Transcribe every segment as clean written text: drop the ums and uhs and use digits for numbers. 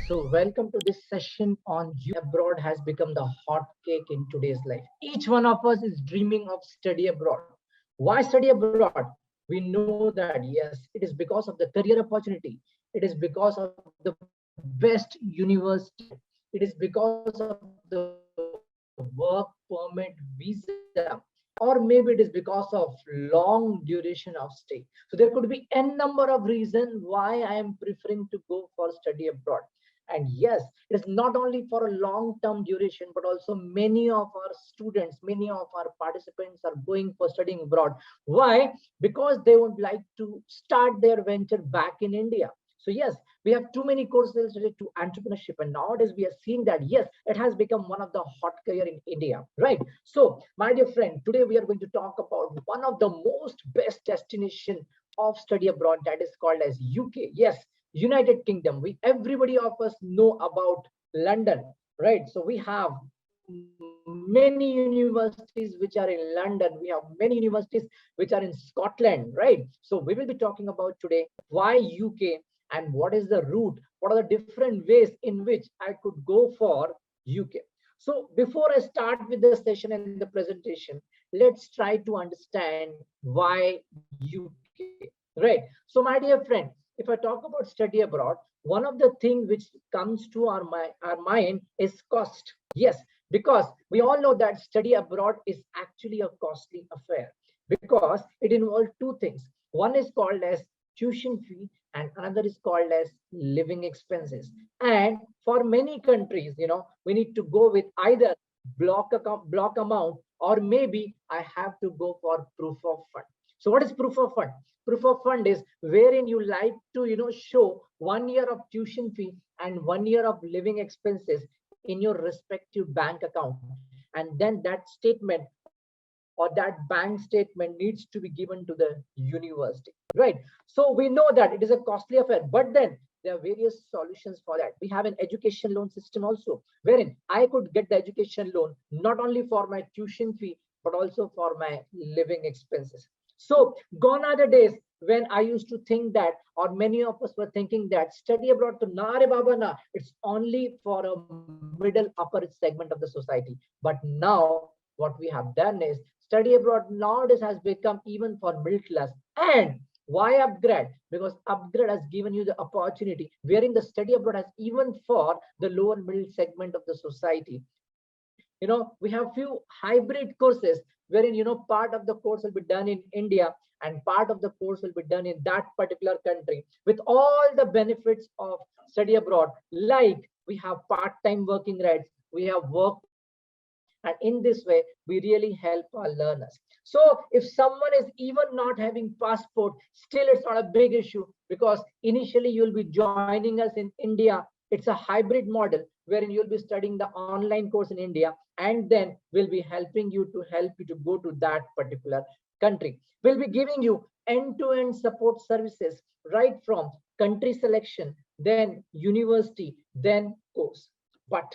So welcome to this session on abroad has become the hot cake in today's life. Each one of us is dreaming of study abroad. Why study abroad? We know that yes, it is because of the career opportunity. It is because of the best university. It is because of the work permit visa, or maybe it is because of long duration of stay. So there could be n number of reasons why I am preferring to go for study abroad. And yes, it is not only for a long term duration, but also many of our students, many of our participants are going for studying abroad. Why? Because they would like to start their venture back in India. So yes, we have too many courses related to entrepreneurship, and nowadays we are seeing that yes, it has become one of the hot career in India, right? So my dear friend, today we are going to talk about one of the most best destination of study abroad, that is called as UK. Yes, United Kingdom. We everybody of us know about London, right? So we have many universities which are in London. We have many universities which are in Scotland, right? So we will be talking about today why UK and what is the route, what are the different ways in which I could go for UK. So before I start with the session and the presentation, let's try to understand why UK, right? So my dear friend, if I talk about study abroad, one of the things which comes to our mind is cost. Yes, because we all know that study abroad is actually a costly affair because it involves two things. One is called as tuition fee and another is called as living expenses. And for many countries, we need to go with either block amount, or maybe I have to go for proof of fund. So what is proof of fund? Proof of fund is wherein you like to show 1 year of tuition fee and 1 year of living expenses in your respective bank account, and then that statement or that bank statement needs to be given to the university, right? So we know that it is a costly affair, but then there are various solutions for that. We have an education loan system also, wherein I could get the education loan not only for my tuition fee but also for my living expenses. So gone are the days when I used to think that, or many of us were thinking that study abroad to na re baba na, it's only for a middle upper segment of the society. But now what we have done is study abroad nowadays has become even for middle class. And why upgrad? Because upgrad has given you the opportunity, wherein the study abroad has even for the lower middle segment of the society. We have few hybrid courses wherein part of the course will be done in India and part of the course will be done in that particular country with all the benefits of study abroad, like we have part-time working rights, we have work permit, and in this way we really help our learners. So if someone is even not having passport, still it's not a big issue, because initially you'll be joining us in India. It's a hybrid model wherein you'll be studying the online course in India, and then we'll be helping you to go to that particular country. We'll be giving you end-to-end support services, right from country selection, then university, then course. But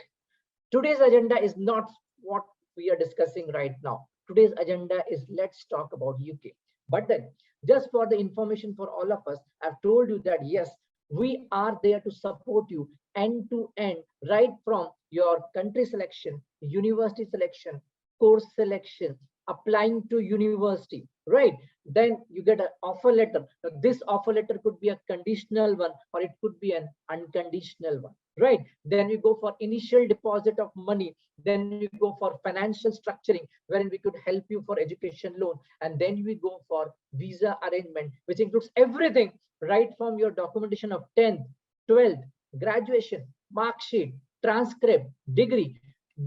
today's agenda is not what we are discussing right now. Today's agenda is let's talk about UK. But then, just for the information for all of us, I've told you that yes, we are there to support you end to end, right from your country selection, university selection, course selection, applying to university, right? Then you get an offer letter. Now, this offer letter could be a conditional one or it could be an unconditional one, right? Then we go for initial deposit of money, then we go for financial structuring wherein we could help you for education loan, and then we go for visa arrangement, which includes everything, right from your documentation of 10th, 12th, graduation, mark sheet, transcript, degree,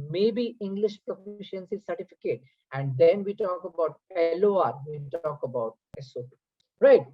maybe English proficiency certificate, and then we talk about LOR, we talk about SOP, right?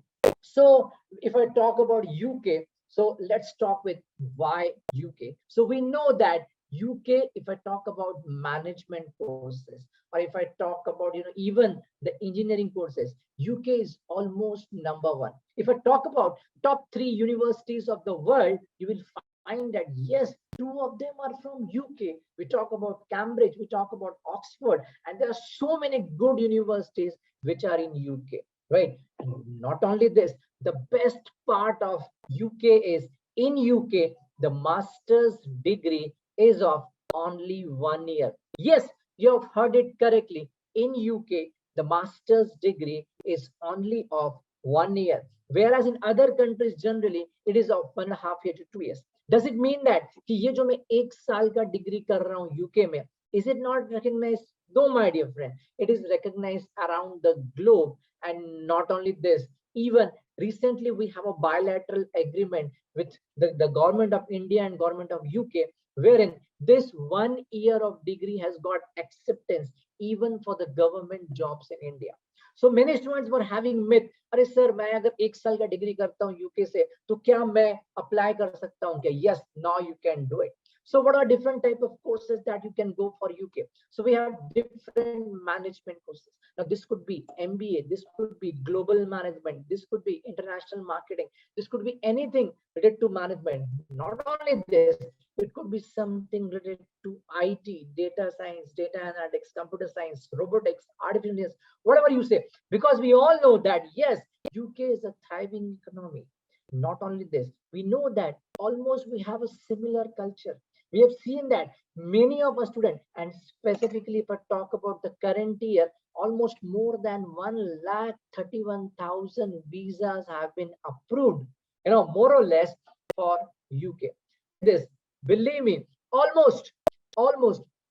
So if I talk about UK, so let's talk with why UK. So we know that UK, if I talk about management courses, or if I talk about even the engineering courses, UK is almost number one. If I talk about top 3 universities of the world, you will find that yes, 2 of them are from UK. We talk about Cambridge, we talk about Oxford, and there are so many good universities which are in UK, right? And not only this, the best part of UK is in UK the master's degree is of only 1 year. Yes, you have heard it correctly. In UK, the master's degree is only of 1 year, whereas in other countries generally it is of 1.5 year to 2 years. Does it mean that कि ये जो मैं 1 साल का degree कर रहा हूँ UK में, is it not recognized? No, my dear friend, it is recognized around the globe. And not only this, even recently we have a bilateral agreement with the government of India and government of UK, wherein this 1 year of degree has got acceptance even for the government jobs in India. So many students were having myth, अरे sir मैं अगर 1 साल का degree करता हूँ UK से तो क्या मैं अप्लाई कर सकता हूँ क्या? Yes, now you can do it. So what are different type of courses that you can go for UK? So we have different management courses. Now this could be MBA, this could be global management, this could be international marketing, this could be anything related to management. Not only this, it could be something related to IT, data science, data analytics, computer science, robotics, artificial intelligence, whatever you say. Because we all know that yes, UK is a thriving economy. Not only this, we know that almost we have a similar culture. We have seen that many of our students, and specifically if I talk about the current year, almost more than 1,31,000 visas have been approved, more or less for UK. This, believe me, almost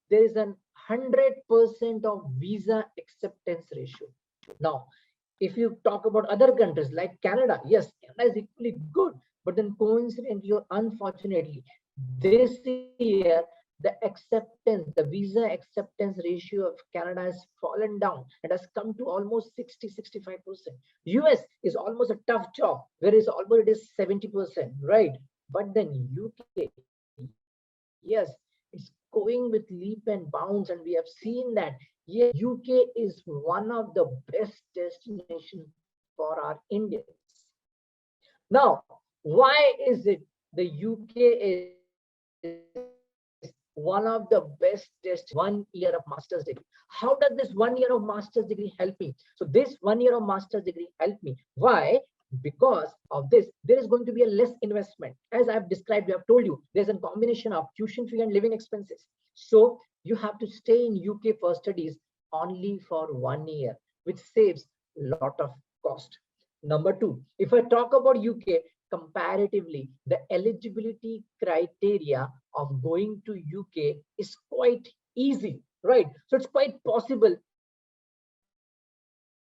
there is an 100% of visa acceptance ratio. Now, if you talk about other countries like Canada, yes, Canada is equally good, but then coincidentally or unfortunately, this year the acceptance, the visa acceptance ratio of Canada has fallen down and has come to almost 60-65%. US is almost a tough job, whereas almost it is 70%, right? But then UK, yes, it's going with leap and bounds, and we have seen that yes, UK is one of the best destinations for our Indians. Now, why is it the UK is one of the best destinations? 1 year of master's degree. How does this 1 year of master's degree help me? So this 1 year of master's degree helped me. Why? Because of this, there is going to be a less investment. As I've described, I have told you, there's a combination of tuition fee and living expenses. So you have to stay in UK for studies only for 1 year, which saves a lot of cost. Number two, if I talk about UK, comparatively, the eligibility criteria of going to UK is quite easy, right? So it's quite possible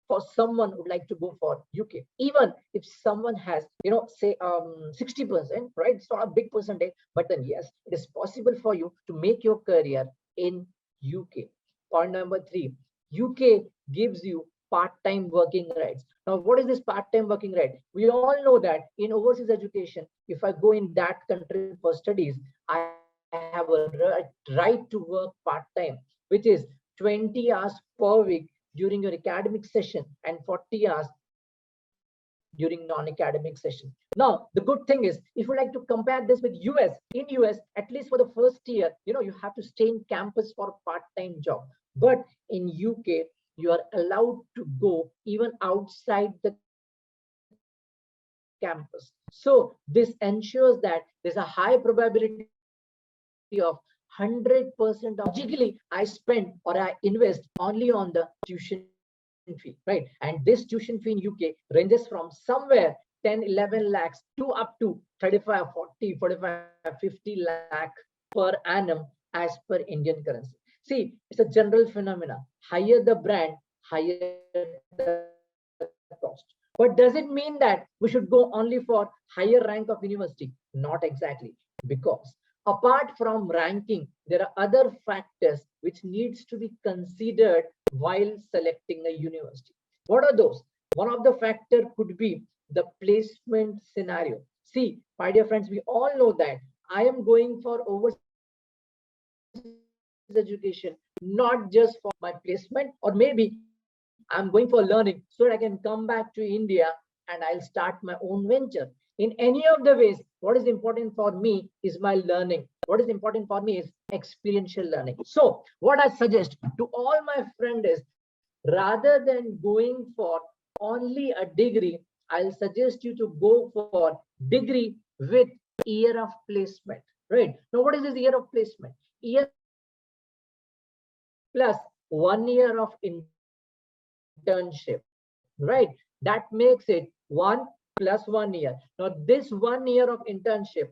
for someone who would like to go for UK, even if someone has, say 60%, right? It's not a big percentage, but then yes, it is possible for you to make your career in UK. Point number three, UK gives you part-time working rights. Now, what is this part-time working right? We all know that in overseas education, if I go in that country for studies, I have a right to work part-time, which is 20 hours per week during your academic session and 40 hours during non-academic session. Now, the good thing is, if you like to compare this with US, in US, at least for the first year, you have to stay in campus for a part-time job. But in UK, you are allowed to go even outside the campus. So this ensures that there's a high probability of 100% of logically I spend or I invest only on the tuition fee, right? And this tuition fee in UK ranges from somewhere 10, 11 lakhs to up to 35, 40, 45, 50 lakh per annum as per Indian currency. See, it's a general phenomena. Higher the brand, higher the cost. But does it mean that we should go only for higher rank of university? Not exactly. Because apart from ranking, there are other factors which needs to be considered while selecting a university. What are those? One of the factor could be the placement scenario. See, my dear friends, we all know that I am going for overseas education, not just for my placement, or maybe I'm going for learning so that I can come back to India and I'll start my own venture. In any of the ways, what is important for me is my learning. What is important for me is experiential learning. So what I suggest to all my friends is, rather than going for only a degree, I'll suggest you to go for degree with year of placement, right? Now, what is this year of placement? Year plus 1 year of internship, right? That makes it 1 plus 1 year. Now, this 1 year of internship,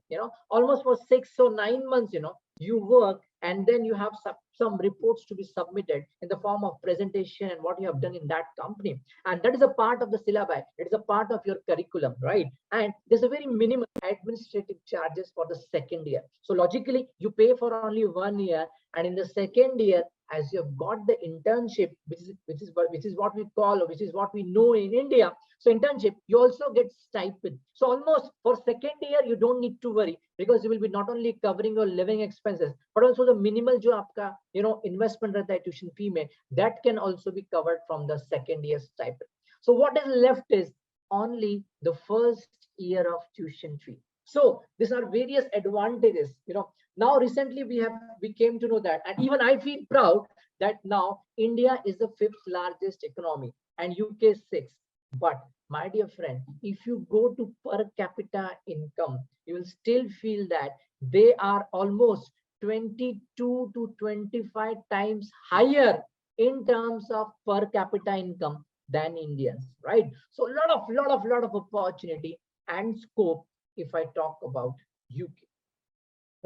almost for 6 or 9 months, you work, and then you have some reports to be submitted in the form of presentation and what you have done in that company. And that is a part of the syllabi. It is a part of your curriculum, right? And there's a very minimum administrative charges for the second year. So logically, you pay for only 1 year, and in the second year, as you've got the internship, which is what we call, or which is what we know in India. So internship, you also get stipend. So almost for second year, you don't need to worry, because you will be not only covering your living expenses, but also the minimal jo aapka, investment rehta hai tuition fee mein, that can also be covered from the second year stipend. So what is left is only the first year of tuition fee. So these are various advantages. Now recently we came to know that, and even I feel proud that now India is the 5th largest economy and UK is 6th. But my dear friend, if you go to per capita income, you will still feel that they are almost 22 to 25 times higher in terms of per capita income than Indians, right? So lot of opportunity and scope if I talk about UK.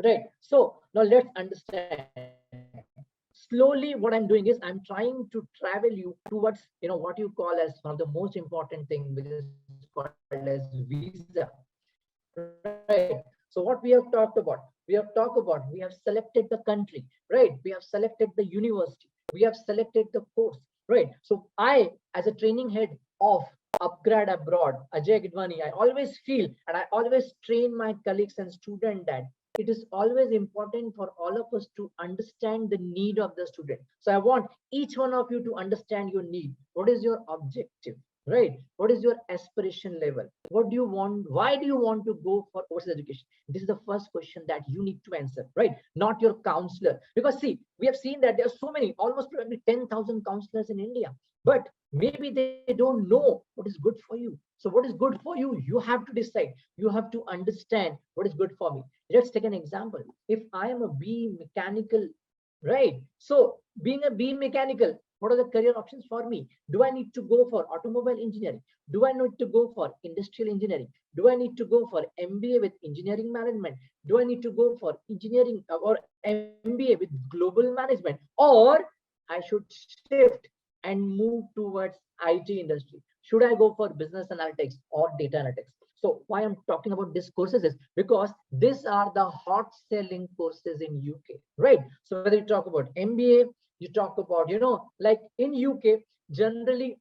Right. So now let's understand. Slowly, what I'm doing is I'm trying to travel you towards, what you call as one of the most important thing, which is called as visa. Right. So what we have talked about, we have selected the country, right? We have selected the university, we have selected the course, right? So I, as a training head of upGrad abroad, Ajay Gidwani, I always feel, and I always train my colleagues and students that it is always important for all of us to understand the need of the student. So I want each one of you to understand your need. What is your objective, right? What is your aspiration level? What do you want? Why do you want to go for overseas education? This is the first question that you need to answer, right? Not your counselor. Because see, we have seen that there are so many, almost probably 10,000 counselors in India, but maybe they don't know what is good for you. So what is good for you, you have to decide. You have to understand what is good for me. Let's take an example. If I am a B mechanical, right? So being a B mechanical, what are the career options for me? Do I need to go for automobile engineering? Do I need to go for industrial engineering? Do I need to go for MBA with engineering management? Do I need to go for engineering or MBA with global management? Or I should shift and move towards IT industry? Should I go for business analytics or data analytics? So why I'm talking about these courses is because these are the hot selling courses in UK, right? So whether you talk about MBA, you talk about, like in UK, generally,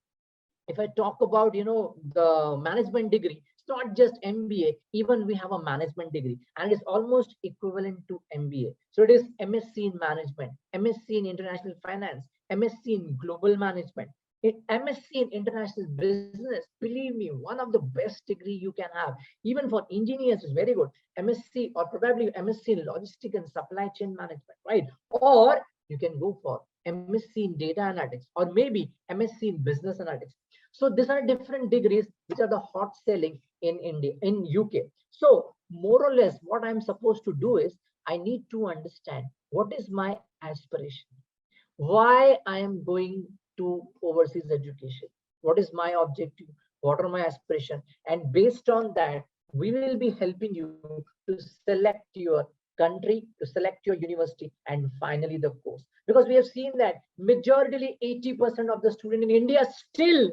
if I talk about, the management degree, it's not just MBA, even we have a management degree, and it's almost equivalent to MBA. So it is MSc in management, MSc in international finance, MSc in global management, MSc in international business. Believe me, one of the best degree you can have, even for engineers, is very good. MSc, or probably MSc in logistic and supply chain management, right? Or you can go for MSc in data analytics, or maybe MSc in business analytics. So these are different degrees which are the hot selling in India, in UK. So more or less what I'm supposed to do is I need to understand what is my aspiration, why I am going to overseas education, what is my objective, what are my aspiration, and based on that, we will be helping you to select your country, to select your university, and finally the course. Because we have seen that majorly 80% of the students in India still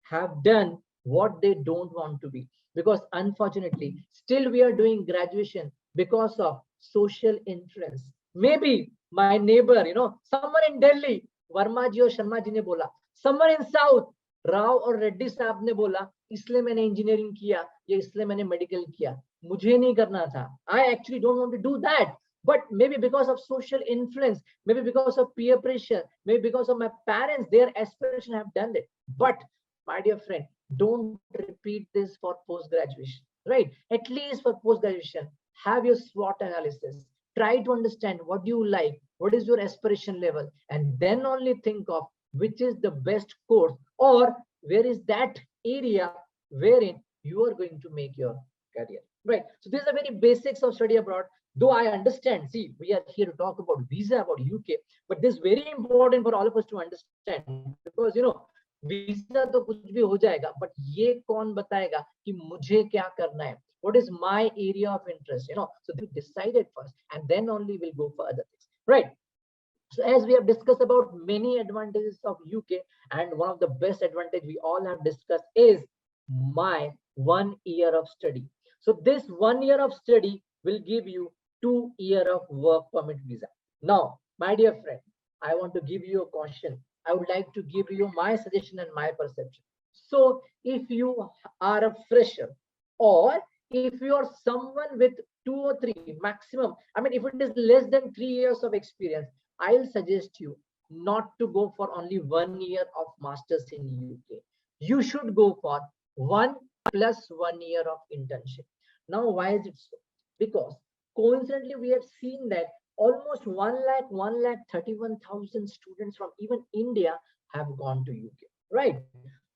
have done what they don't want to be, because unfortunately still we are doing graduation because of social influence. Maybe my neighbor, someone in Delhi, Verma ji or Sharma ji ne bola, someone in South, Rao or Reddy साहब ने बोला इसलिए मैंने engineering किया या इसलिए मैंने medical किया, मुझे नहीं करना था. I actually don't want to do that, but maybe because of social influence, maybe because of peer pressure, maybe because of my parents, their aspiration have done it. But my dear friend, don't repeat this for post graduation, right? At least for post graduation, have your SWOT analysis. Try to understand what do you like, what is your aspiration level, and then only think of which is the best course, or where is that area wherein you are going to make your career. right? So these are very basics of study abroad. Though I understand, see, we are here to talk about visa, about UK, but this is very important for all of us to understand, because visa तो कुछ भी हो जाएगा, but ये कौन बताएगा कि मुझे क्या करना है? What is my area of interest? So that has to be decided first, and then only we'll go for other things, right? So as we have discussed about many advantages of UK, and one of the best advantage we all have discussed is my 1 year of study. So this 1 year of study will give you 2 year of work permit visa. Now, my dear friend, I want to give you a caution. I would like to give you my suggestion and my perception. So if you are a fresher, or if you are someone with 2 or 3 maximum, I mean, if it is less than 3 years of experience, I'll suggest you not to go for only 1 year of masters in UK. You should go for 1 + 1 year of internship. Now, why is it so? Because coincidentally, we have seen that almost 1,31,000 students from even India have gone to UK, right?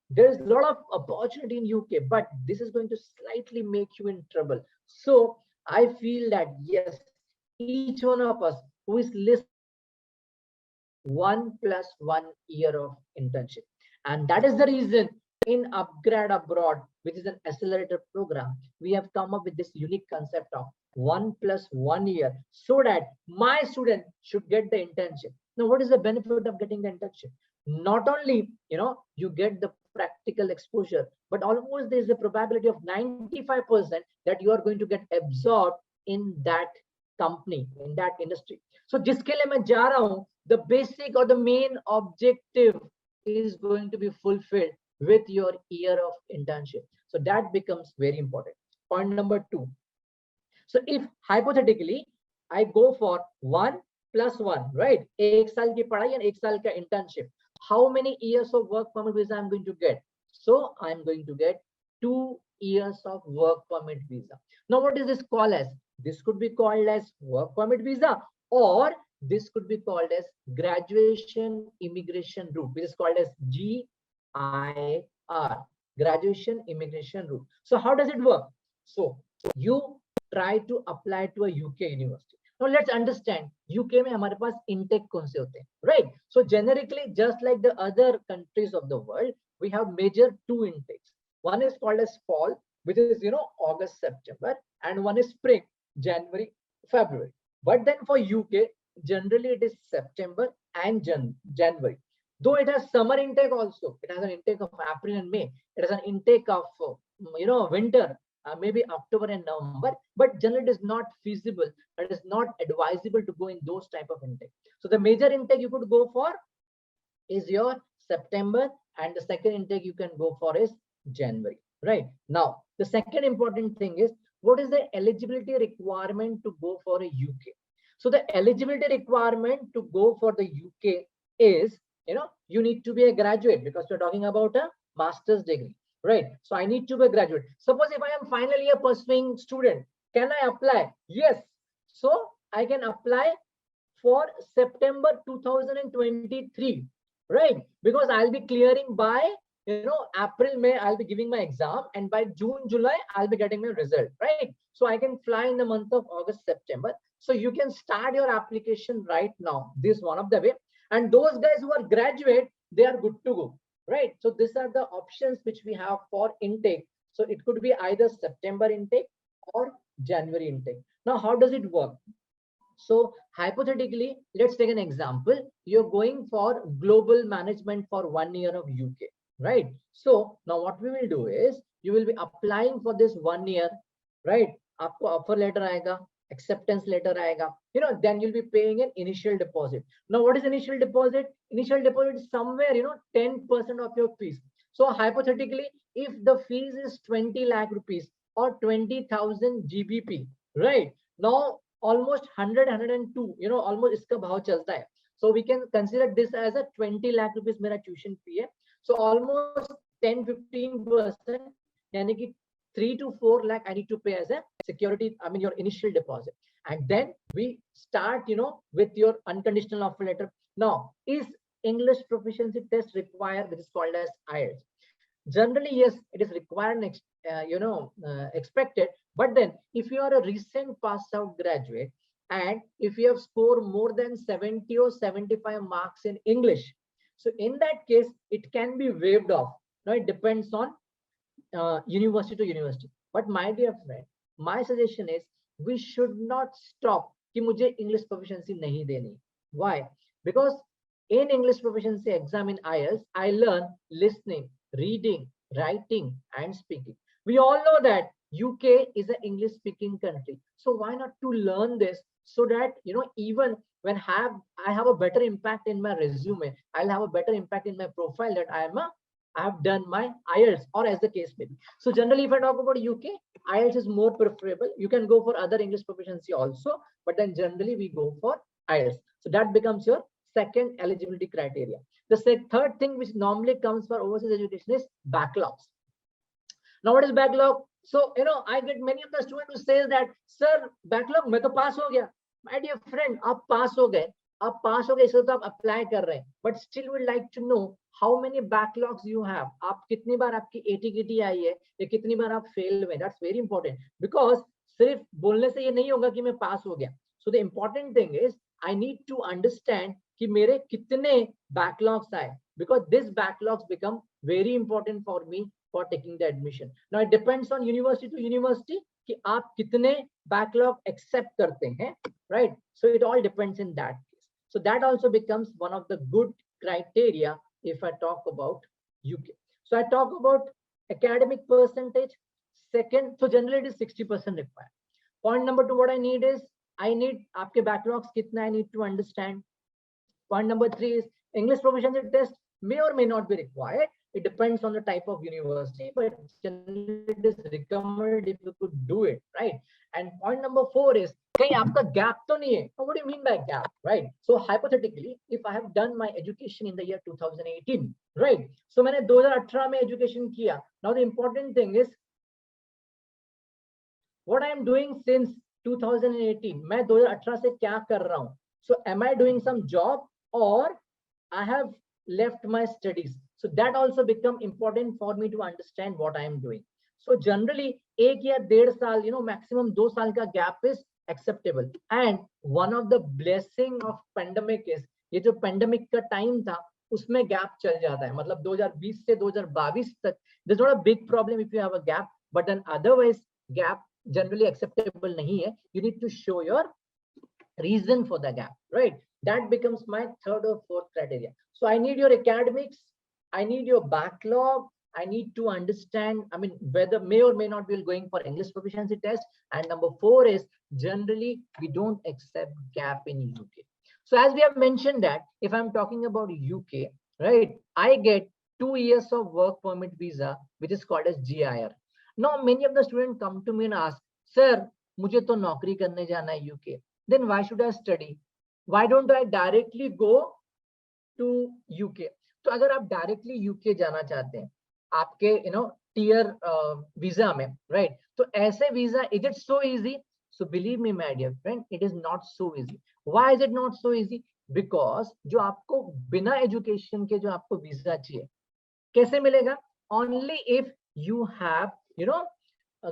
There is a lot of opportunity in UK, but this is going to slightly make you in trouble. So I feel that yes, each one of us who is listening should go for 1 + 1 year of internship. And that is the reason in upgrad abroad, which is an accelerator program, we have come up with this unique concept of 1 + 1 year, so that my student should get the internship. Now, what is the benefit of getting the internship? Not only you get the practical exposure, but almost there is a probability of 95% that you are going to get absorbed in that company, in that industry. So जिसके लिए मैं जा रहा हूँ, the basic or the main objective is going to be fulfilled with your year of internship. So that becomes very important. Point number 2. So if hypothetically I go for 1 + 1, right? एक साल की पढ़ाई and एक साल का internship. How many years of work permit visa I'm going to get? So I'm going to get 2 years of work permit visa. Now, what is this called as? This could be called as work permit visa, or this could be called as graduation immigration route, which is called as GIR, graduation immigration route. So how does it work? So you try to apply to a UK university. Now let's understand UK में हमारे पास intake कौन से होते हैं, right? So generically, just like the other countries of the world, we have major 2 intakes. One is called as fall, which is August, September, and one is spring, January, February. But then for UK, generally it is September and January. Though it has summer intake also, it has an intake of April and May. It has an intake of winter, maybe October and November, but generally it is not feasible, it is not advisable to go in those type of intake. So the major intake you could go for is your September, and the second intake you can go for is January, right? Now, the second important thing is, what is the eligibility requirement to go for a UK? So the eligibility requirement to go for the UK is, you need to be a graduate, because we're talking about a master's degree, right? So I need to be a graduate. Suppose if I am final year pursuing student, can I apply? Yes. So I can apply for September 2023, right? Because I'll be clearing by April, May, I'll be giving my exam, and by June, July, I'll be getting my result, right? So I can fly in the month of August, September. So you can start your application right now. This is one of the way. And those guys who are graduate, they are good to go, right? So these are the options which we have for intake. So it could be either September intake or January intake. Now, how does it work? So hypothetically, let's take an example. You're going for global management for 1 year of UK, right? So now what we will do is, you will be applying for this 1 year, right? आपको offer letter आएगा, acceptance letter आएगा, then you'll be paying an initial deposit. Now, what is initial deposit? Initial deposit is somewhere, 10% of your fees. So hypothetically, if the fees is 20 lakh rupees or 20,000 GBP, right? Now, almost 100, 102, almost iska bhav chalta hai. So we can consider this as a 20 lakh rupees mera tuition fee hai. So almost 10-15%, yani ki 3 to 4 lakh I need to pay as a security, I mean your initial deposit. And then we start, with your unconditional offer letter. Now, is English proficiency test required, which is called as IELTS? Generally, yes, it is required and expected. But then if you are a recent passed out graduate and if you have scored more than 70 or 75 marks in English, so in that case it can be waived off. Now it depends on university to university. But my dear friend, my suggestion is we should not stop कि मुझे English proficiency नहीं देनी. Why? Because in English proficiency exam in IELTS, I learn listening, reading, writing, and speaking. We all know that UK is an English speaking country. So why not to learn this so that, even when I have a better impact in my resume, I'll have a better impact in my profile that I have done my IELTS, or as the case may be. So generally, if I talk about UK, IELTS is more preferable. You can go for other English proficiency also, but then generally we go for IELTS. So that becomes your second eligibility criteria. The third thing which normally comes for overseas education is backlogs. Now, what is backlog? So, I get many of the students who say that, sir, backlog, मैं तो pass हो गया. My dear friend, आप pass हो गए. आप pass हो गए, इसलिए तो आप apply कर रहे हैं. But still would like to know how many backlogs you have. आप कितनी बार आपकी ATKT आई है या कितनी बार आप fail हुए. That's very important. Because सिर्फ बोलने से ये नहीं होगा कि मैं pass हो गया. So the important thing is I need to understand कि मेरे कितने backlogs आए. Because these backlogs become very important for me for taking the admission. Now it depends on university to university कि आप कितने backlog accept करते हैं, right? So it all depends in that case. So that also becomes one of the good criteria if I talk about UK. So I talk about academic percentage. Second, so generally it is 60% required. Point number 2, what I need is I need आपके backlogs कितना I need to understand. Point number 3 is English proficiency test may or may not be required. It depends on the type of university, but generally it is recommended if you could do it, right? And point number 4 is कहीं आपका gap तो नहीं है. What do you mean by gap, right? So hypothetically, if I have done my education in the year 2018, right? So मैंने 2018 में education किया. Now the important thing is what I am doing since 2018. मैं 2018 से क्या कर रहा हूँ? So am I doing some job or I have left my studies? So that also become important for me to understand what I am doing. So generally 1 या 1.5 साल, maximum 2 साल का gap is acceptable. And one of the blessing of pandemic is ये जो pandemic का time था उसमें gap चल जाता है. मतलब 2020 से 2022 तक there's not a big problem if you have a gap, but then otherwise gap generally acceptable nahi hai. You need to show your reason for the gap, right? That becomes my 3rd or 4th criteria. So I need your academics, I need your backlog, I need to understand, whether may or may not be going for English proficiency test. And number 4 is generally we don't accept gap in UK. So as we have mentioned that if I'm talking about UK, right, I get 2 years of work permit visa, which is called as GIR. Now, many of the students come to me and ask, sir, मुझे तो नौकरी करने जाना है UK. Then why should I study? Why don't I directly go to UK? तो अगर आप directly UK जाना चाहते हैं, आपके tier visa में, right? तो ऐसे visa, is it so easy? So believe me, my dear friend, it is not so easy. Why is it not so easy? Because जो आपको बिना education के जो आपको visa चाहिए, कैसे मिलेगा? Only if you have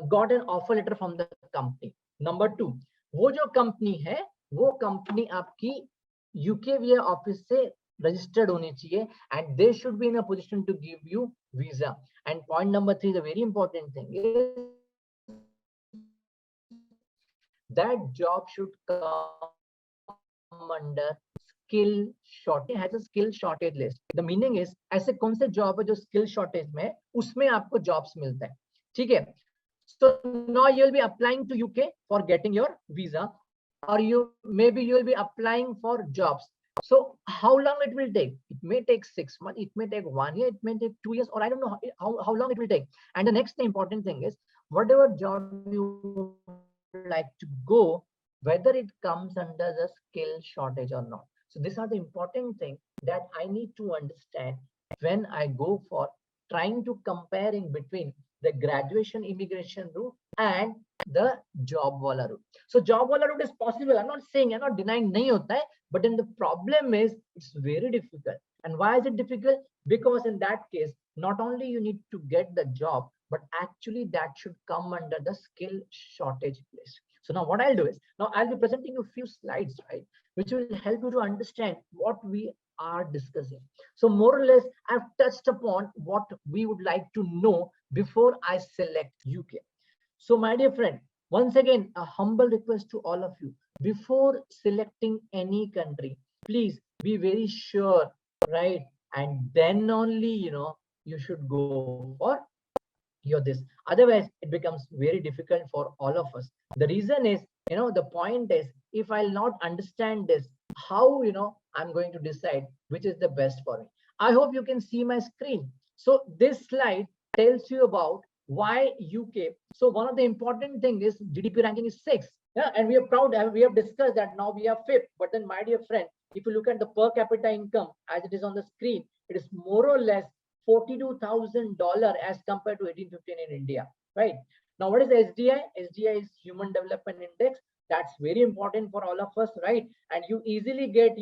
got an offer letter from the company. Number 2, वो जो company है वो company आपकी UK visa office से registered होनी चाहिए and they should be in a position to give you visa. And point number 3, the very important thing is that job should come under skill shortage. It has a skill shortage list. The meaning is ऐसे कौन से job है जो skill shortage में उसमें आपको jobs मिलता है, ठीक है? So now you'll be applying to UK for getting your visa, or maybe you'll be applying for jobs. So how long it will take? It may take 6 months, it may take 1 year, it may take 2 years, or I don't know how long it will take. And the next important thing is whatever job you like to go, whether it comes under the skill shortage or not. So these are the important things that I need to understand when I go for trying to comparing between the graduation immigration route and the job wala route. So job wala route is possible. I'm not saying, I'm not denying nahi hota hai, but then the problem is it's very difficult. And why is it difficult? Because in that case, not only you need to get the job, but actually that should come under the skill shortage list. So now what I'll do is, now I'll be presenting you a few slides, right, which will help you to understand what we are discussing. So more or less, I've touched upon what we would like to know before I select UK. So my dear friend, once again, a humble request to all of you, before selecting any country, please be very sure, right? And then only, you should go for your this. Otherwise, it becomes very difficult for all of us. The reason is, the point is, if I'll not understand this, how, I'm going to decide which is the best for me. I hope you can see my screen. So this slide tells you about why UK. So one of the important thing is GDP ranking is 6. Yeah, and we are proud, we have discussed that now we are 5th. But then, my dear friend, if you look at the per capita income as it is on the screen, it is more or less $42,000 as compared to 1815 in India, right? Now, what is SDI? SDI is Human Development Index. That's very important for all of us, right? And you easily get,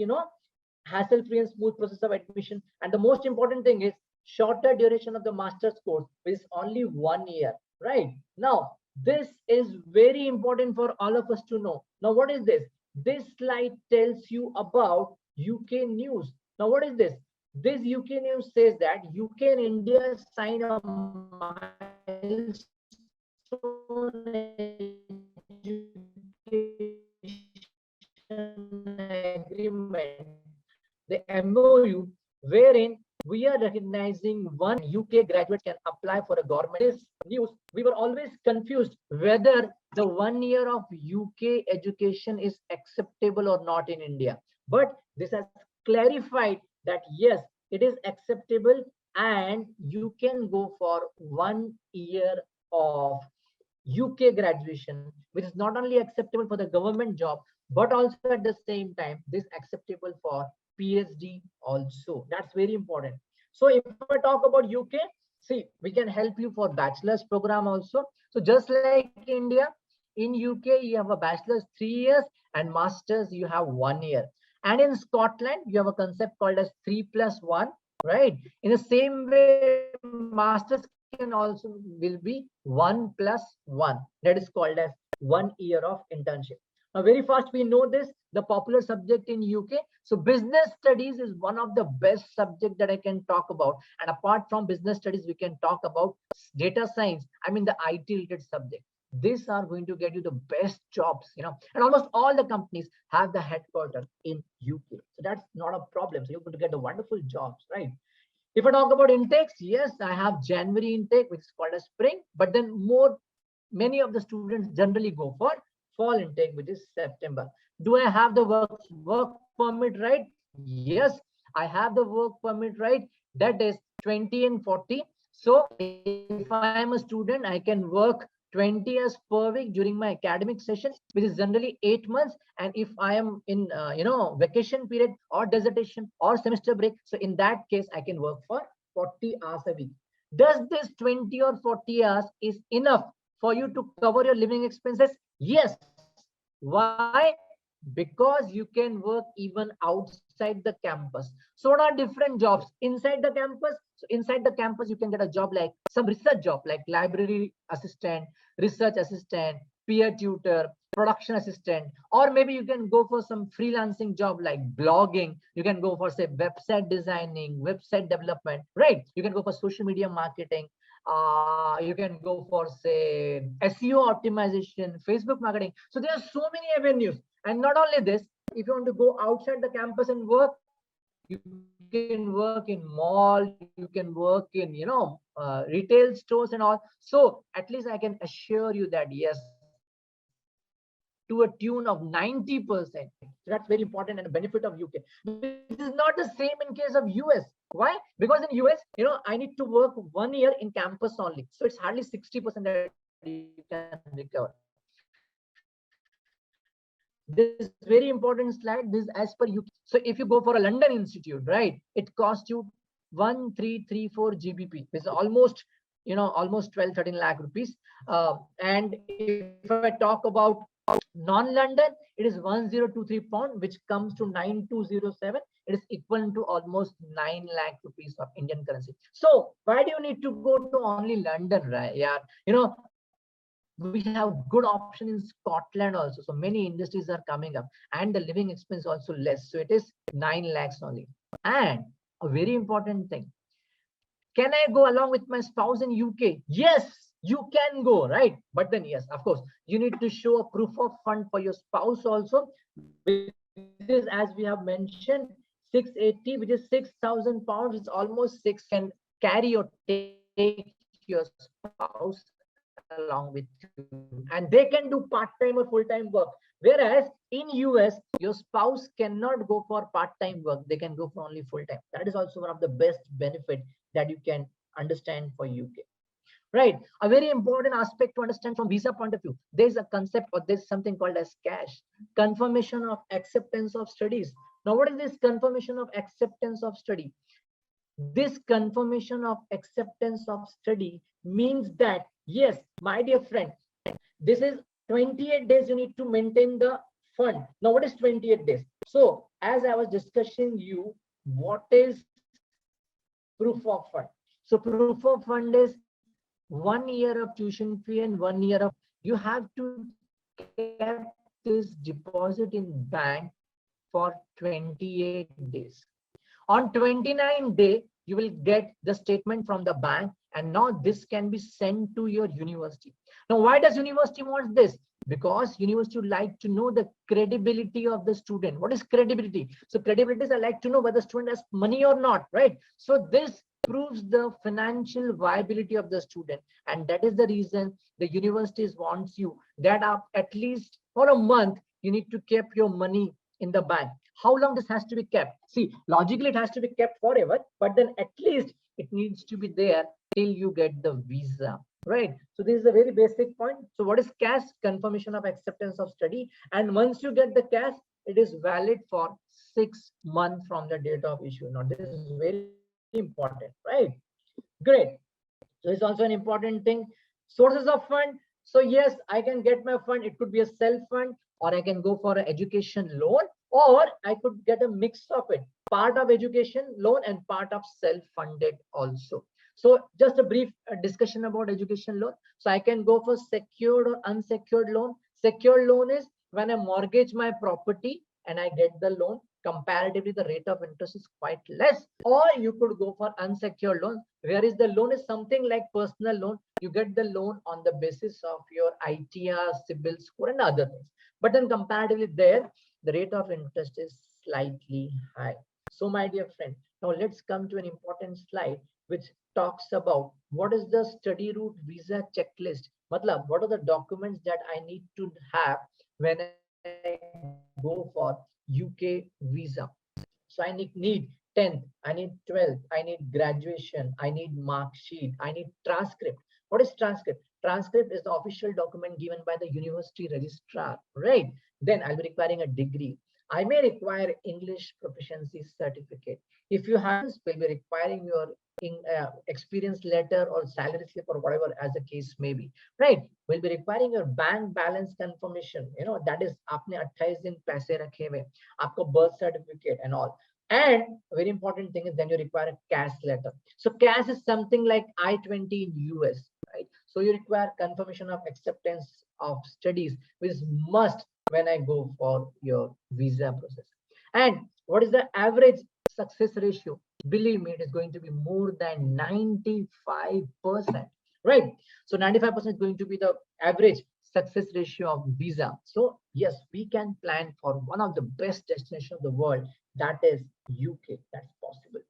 hassle-free and smooth process of admission. And the most important thing is shorter duration of the master's course, which is only 1 year, right? Now, this is very important for all of us to know. Now, what is this? This slide tells you about UK news. Now, what is this? This UK news says that UK and India sign a milestone agreement, the MOU, wherein we are recognizing one UK graduate can apply for a government. This news, we were always confused whether the 1 year of UK education is acceptable or not in India. But this has clarified that yes, it is acceptable and you can go for 1 year of UK graduation, which is not only acceptable for the government job, but also at the same time, this acceptable for PhD also. That's very important. So if I talk about UK, see, we can help you for bachelor's program also. So just like India, in UK, you have a bachelor's 3 years and master's, you have 1 year. And in Scotland, you have a concept called as 3+1, right? In the same way, masters can also will be 1+1. That is called as 1 year of internship. Now, very fast, we know this, the popular subject in UK. So business studies is one of the best subject that I can talk about. And apart from business studies, we can talk about data science. I mean, the IT related subject. These are going to get you the best jobs, and almost all the companies have the headquarters in UK. So that's not a problem. So you're going to get the wonderful jobs, right? If I talk about intakes, yes, I have January intake, which is called a spring, but then many of the students generally go for fall intake, which is September. Do I have the work permit right? Yes, I have the work permit right. That is 20 and 40. So if I am a student, I can work 20 hours per week during my academic session, which is generally 8 months. And if I am in, vacation period or dissertation or semester break, so in that case, I can work for 40 hours a week. Does this 20 or 40 hours is enough for you to cover your living expenses? Yes. Why? Because you can work even outside the campus. So what are different jobs inside the campus? So inside the campus, you can get a job like some research job like library assistant, research assistant, peer tutor, production assistant, or maybe you can go for some freelancing job like blogging. You can go for, say, website designing, website development, right? You can go for social media marketing. You can go for, say, SEO optimization, Facebook marketing. So there are so many avenues. And not only this, if you want to go outside the campus and work, you can work in mall, you can work in, retail stores and all. So at least I can assure you that yes, to a tune of 90%. So that's very important and the benefit of UK, which is not the same in case of US. Why? Because in US, I need to work 1 year in campus only. So it's hardly 60% that you can recover. This very important slide, this is as per UK. So if you go for a London Institute, right, it costs you 1334 GBP, which is almost, almost 12, 13 lakh rupees. And if I talk about non-London, it is 1023 pound, which comes to 9207. it is equivalent to almost 9 lakh rupees of Indian currency. So why do you need to go to only London, right? Yeah, you know, we have good option in Scotland also. So many industries are coming up and the living expense also less. So it is 9 lakhs only. And a very important thing, can I go along with my spouse in UK? Yes, you can go, right? But then, yes, of course, you need to show a proof of fund for your spouse also, which is, as we have mentioned, 680, which is 6,000 pounds. It's almost 6 can carry or take your spouse along with you. And they can do part-time or full-time work. Whereas in US, your spouse cannot go for part-time work. They can go for only full-time. That is also one of the best benefit that you can understand for UK. Right. A very important aspect to understand from visa point of view. There is a concept or there's something called as cash, confirmation of acceptance of studies. Now, what is this confirmation of acceptance of study? This confirmation of acceptance of study means that, yes, my dear friend, this is 28 days you need to maintain the fund. Now, what is 28 days? So, as I was discussing you, what is proof of fund? So, proof of fund is 1 year of tuition fee and 1 year of, you have to keep this deposit in bank for 28 days. On 29th day, you will get the statement from the bank, and now this can be sent to your university. Now, why does university want this? Because university would like to know the credibility of the student. What is credibility? So credibility is I like to know whether the student has money or not, right? So this proves the financial viability of the student, and that is the reason the universities wants you that up at least for a month you need to keep your money in the bank. How long this has to be kept? See, logically it has to be kept forever, but then at least it needs to be there till you get the visa, right? So this is a very basic point. So what is cash? Confirmation of acceptance of study. And once you get the cash, it is valid for 6 months from the date of issue. Now this is very important, right? Great. So it's also an important thing. Sources of fund. So yes, I can get my fund. It could be a self fund, or I can go for an education loan, or I could get a mix of it. Part of education loan and part of self-funded also. So just a brief discussion about education loan. So I can go for secured or unsecured loan. Secured loan is when I mortgage my property and I get the loan. Comparatively, the rate of interest is quite less. Or you could go for unsecured loan, whereas the loan is something like personal loan. You get the loan on the basis of your ITR, CIBIL score, and other things. But then comparatively there, the rate of interest is slightly high. So my dear friend, now let's come to an important slide which talks about what is the study route visa checklist. Matlab, what are the documents that I need to have when I go for UK visa? So I need 10th, I need 12th, I need graduation, I need mark sheet, I need transcript. What is transcript? Transcript is the official document given by the university registrar, right? Then I'll be requiring a degree. I may require English proficiency certificate. If you have, will be requiring your experience letter or salary slip or whatever as the case may be, right? Will be requiring your bank balance confirmation. You know, that is आपने 28 दिन पैसे रखे हुए, आपको birth certificate and all. And very important thing is then you require a cash letter. So cash is something like I-20 in US, right? So you require confirmation of acceptance of studies, which is must when I go for your visa process. And what is the average success ratio? Believe me, it is going to be more than 95%, right? So 95% is going to be the average success ratio of visa. So yes, we can plan for one of the best destinations of the world, that is UK. That's possible,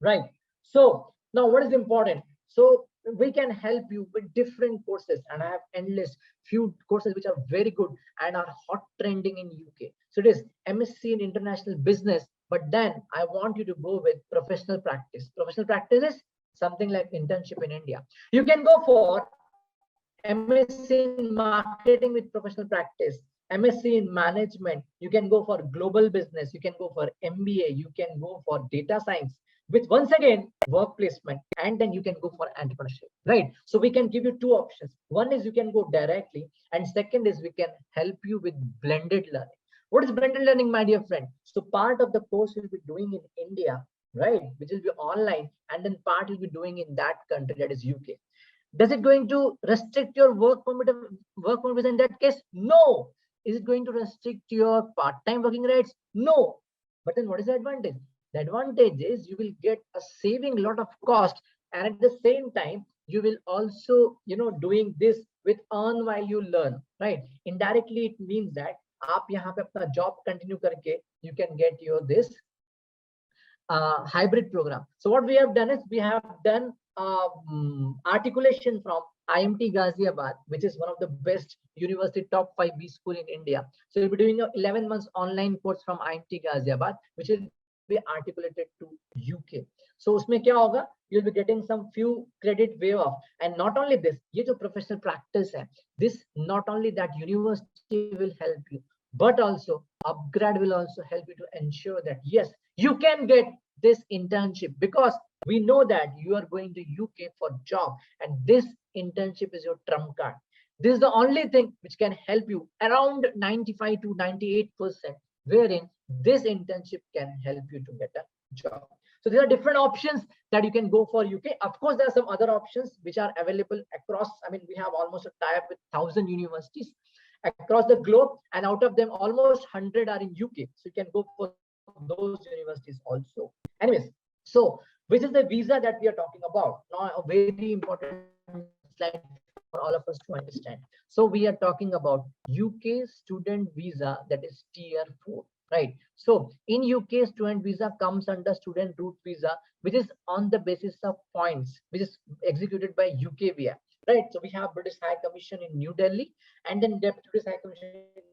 right? So now what is important? So we can help you with different courses, and I have endless few courses which are very good and are hot trending in UK. So it is MSc in international business, but then I want you to go with professional practice. Professional practice is something like internship in India. You can go for MSc in marketing with professional practice, MSc in management. You can go for global business. You can go for MBA. You can go for data science with once again work placement, and then you can go for entrepreneurship, right? So we can give you two options. One is you can go directly, and second is we can help you with blended learning. What is blended learning, my dear friend? So part of the course you'll be doing in India, right, which will be online, and then part you'll be doing in that country, that is UK. Does it going to restrict your work permit visa in that case? No. Is it going to restrict your part-time working rights? No. But then what is the advantage? The advantage is you will get a saving lot of cost, and at the same time you will also doing this with earn while you learn, right? Indirectly it means that आप यहाँ पे अपना job continue करके you can get your this hybrid program. So what we have done is we have done articulation from IMT Ghaziabad, which is one of the best university top 5 B school in India. So we'll be doing a 11 months online course from IMT Ghaziabad, which will be articulated to UK. So उसमें क्या होगा? You'll be getting some few credit waive off, and not only this, ये जो professional practice है, this not only that university will help you, but also upGrad will also help you to ensure that yes, you can get this internship, because we know that you are going to UK for job, and this internship is your trump card. This is the only thing which can help you around 95 to 98%, wherein this internship can help you to get a job. So there are different options that you can go for UK. Of course, there are some other options which are available across. I mean, we have almost a tie-up with 1,000 universities across the globe, and out of them almost 100 are in UK. So you can go for those universities also. Anyways, so which is the visa that we are talking about now? A very important slide for all of us to understand. So we are talking about UK student visa, that is tier 4, right? So in UK, student visa comes under student route visa, which is on the basis of points, which is executed by UKVI, right? So we have British High Commission in New Delhi, and then Deputy High Commission in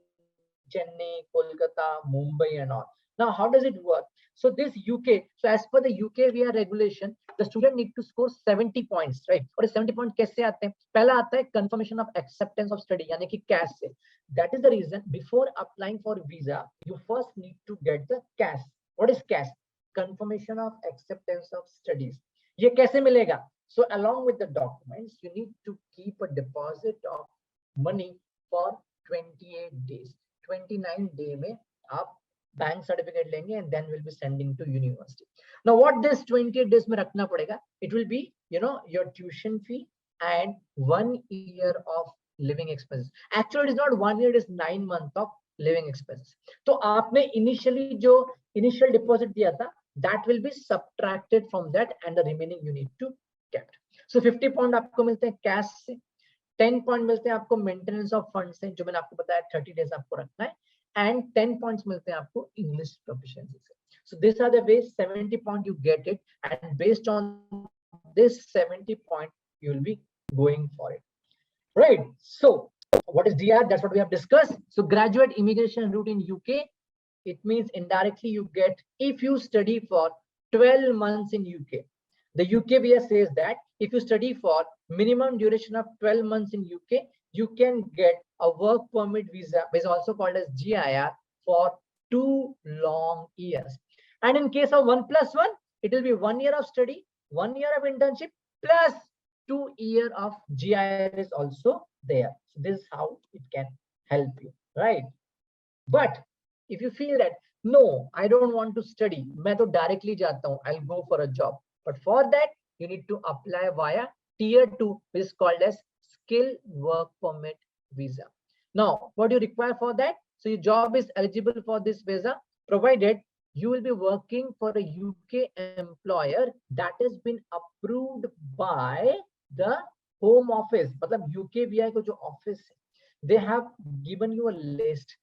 Chennai, Kolkata, Mumbai, and all. Now, how does it work? So this UK, so as per the UKVI regulation, the student need to score 70 points, right? और 70 points कैसे आते हैं? पहला आता है confirmation of acceptance of study, यानी कि CAS से. That is the reason before applying for visa, you first need to get the CAS. What is CAS? Confirmation of acceptance of studies. ये कैसे मिलेगा? So along with the documents, you need to keep a deposit of money for 28 days. 29 day में आप bank certificate लेंगे, and then we'll be sending to university. Now what this 28 days में रखना पड़ेगा? It will be your tuition fee and 1 year of living expenses. Actually it is not 1 year, it is 9 months of living expenses. तो आपने initially जो initial deposit दिया था, that will be subtracted from that, and the remaining you need to kept. So 50 pound आपको मिलते हैं cash से, 10 point मिलते हैं आपको मेंटेनेंस ऑफ फंड से, जो मैंने आपको बताया 30 डेज आपको रखना है, and 10 points मिलते हैं आपको इंग्लिश प्रोफिशिएंसी से. So these are the ways. 70 point you get it, and based on this 70 point you will be going for it, right? So what is GIR? That's what we have discussed. So graduate immigration route in UK, it means indirectly you get if you study for 12 months in UK. The UKVS says that if you study for minimum duration of 12 months in UK, you can get a work permit visa, which is also called as GIR, for 2 long years. And in case of 1+1, it will be 1 year of study, 1 year of internship, plus 2 years of GIR is also there. So this is how it can help you, right? But if you feel that no, I don't want to study, मैं तो directly जाता हूँ, I'll go for a job. But for that, you need to apply via tier 2, which is called as skilled work permit visa. Now, what do you require for that? So your job is eligible for this visa, provided you will be working for a UK employer that has been approved by the Home Office. मतलब UKVI को जो office है, they have given you a list.